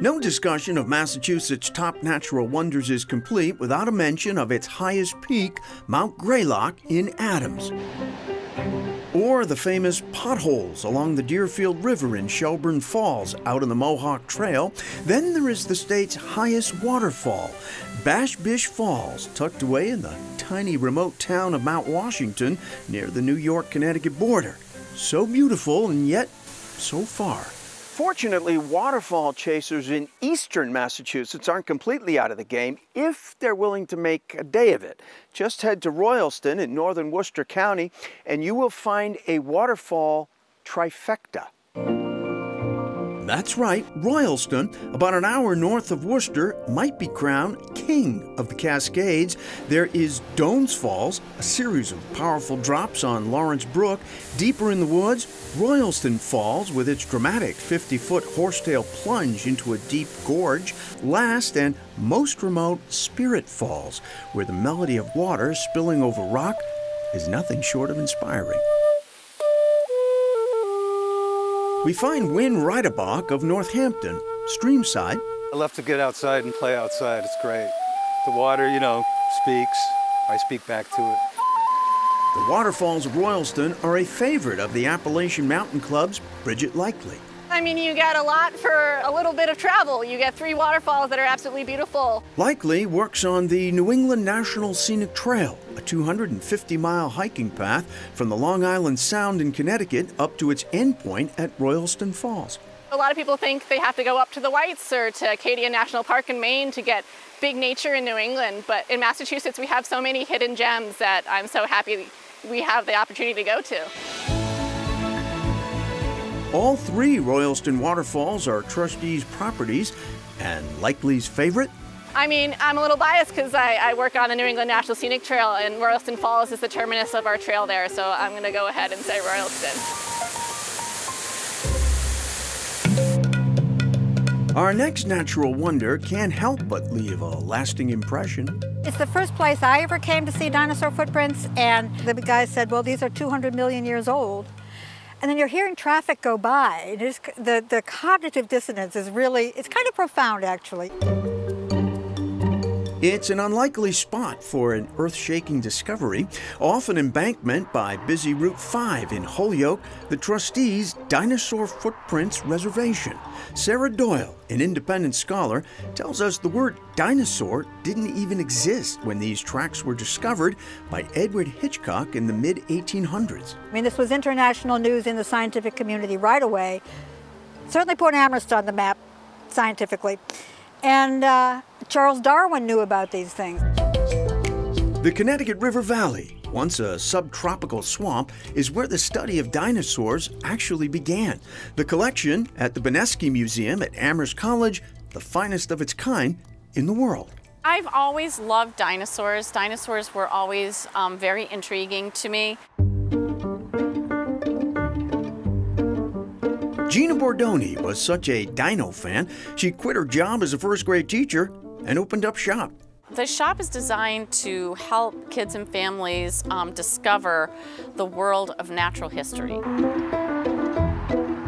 No discussion of Massachusetts' top natural wonders is complete without a mention of its highest peak, Mount Greylock in Adams. Or the famous potholes along the Deerfield River in Shelburne Falls out on the Mohawk Trail. Then there is the state's highest waterfall, Bash Bish Falls, tucked away in the tiny remote town of Mount Washington near the New York-Connecticut border. So beautiful and yet so far. Fortunately, waterfall chasers in eastern Massachusetts aren't completely out of the game if they're willing to make a day of it. Just head to Royalston in northern Worcester County and you will find a waterfall trifecta. That's right, Royalston, about an hour north of Worcester, might be crowned king of the Cascades. There is Doan's Falls, a series of powerful drops on Lawrence Brook. Deeper in the woods, Royalston Falls, with its dramatic 50-foot horsetail plunge into a deep gorge. Last and most remote, Spirit Falls, where the melody of water spilling over rock is nothing short of inspiring. We find Win Reidebach of Northampton, streamside. I love to get outside and play outside. It's great. The water, speaks. I speak back to it. The waterfalls of Royalston are a favorite of the Appalachian Mountain Club's Bridget Likely. I mean, you get a lot for a little bit of travel. You get 3 waterfalls that are absolutely beautiful. Likely works on the New England National Scenic Trail, a 250-mile hiking path from the Long Island Sound in Connecticut up to its endpoint at Royalston Falls. A lot of people think they have to go up to the Whites or to Acadia National Park in Maine to get big nature in New England, but in Massachusetts we have so many hidden gems that I'm so happy we have the opportunity to go to. All 3 Royalston waterfalls are trustees' properties, and Likely's favorite? I mean, I'm a little biased because I work on the New England National Scenic Trail, and Royalston Falls is the terminus of our trail there, so I'm going to go ahead and say Royalston. Our next natural wonder can't help but leave a lasting impression. It's the first place I ever came to see dinosaur footprints, and the guy said, well, these are 200 million years old. And then you're hearing traffic go by. The cognitive dissonance is really, it's kind of profound, actually. It's an unlikely spot for an earth-shaking discovery. Off an embankment by busy Route 5 in Holyoke, the trustees' Dinosaur Footprints Reservation. Sarah Doyle, an independent scholar, tells us the word dinosaur didn't even exist when these tracks were discovered by Edward Hitchcock in the mid-1800s. I mean, this was international news in the scientific community right away. Certainly put Amherst on the map scientifically. And Charles Darwin knew about these things. The Connecticut River Valley, once a subtropical swamp, is where the study of dinosaurs actually began. The collection at the Benesky Museum at Amherst College, the finest of its kind in the world. I've always loved dinosaurs. Dinosaurs were always very intriguing to me. Gina Bordoni was such a dino fan, she quit her job as a first-grade teacher and opened up shop. The shop is designed to help kids and families discover the world of natural history.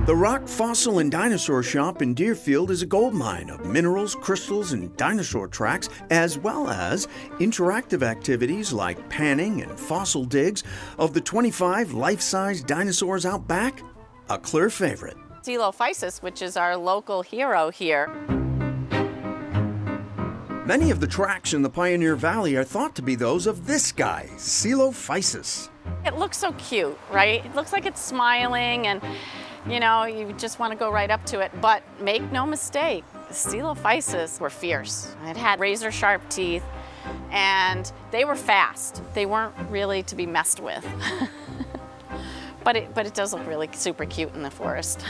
The Rock Fossil and Dinosaur Shop in Deerfield is a goldmine of minerals, crystals, and dinosaur tracks, as well as interactive activities like panning and fossil digs. Of the 25 life-size dinosaurs out back, a clear favorite. Coelophysis, which is our local hero here. Many of the tracks in the Pioneer Valley are thought to be those of this guy, Coelophysis. It looks so cute, right? It looks like it's smiling and, you just want to go right up to it. But make no mistake, Coelophysis were fierce. It had razor-sharp teeth, and they were fast. They weren't really to be messed with. But it does look really super cute in the forest.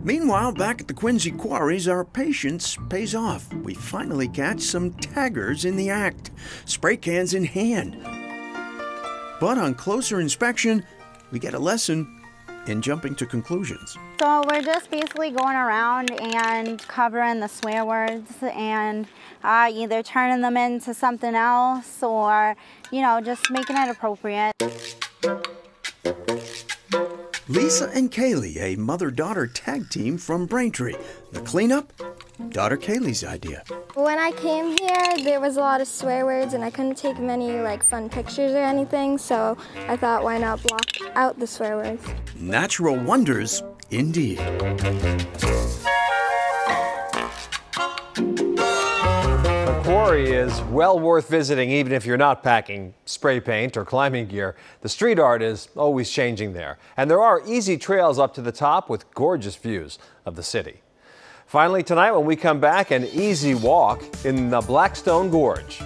Meanwhile, back at the Quincy Quarries, our patience pays off. We finally catch some taggers in the act, spray cans in hand. But on closer inspection, we get a lesson in jumping to conclusions. So we're just basically going around and covering the swear words and either turning them into something else or, just making it appropriate. Lisa and Kaylee, a mother-daughter tag team from Braintree. The cleanup? Daughter Kaylee's idea. When I came here, there was a lot of swear words and I couldn't take many fun pictures or anything, so I thought, why not block out the swear words? Natural wonders, indeed. The quarry is well worth visiting even if you're not packing spray paint or climbing gear. The street art is always changing there. And there are easy trails up to the top with gorgeous views of the city. Finally tonight when we come back, an easy walk in the Blackstone Gorge.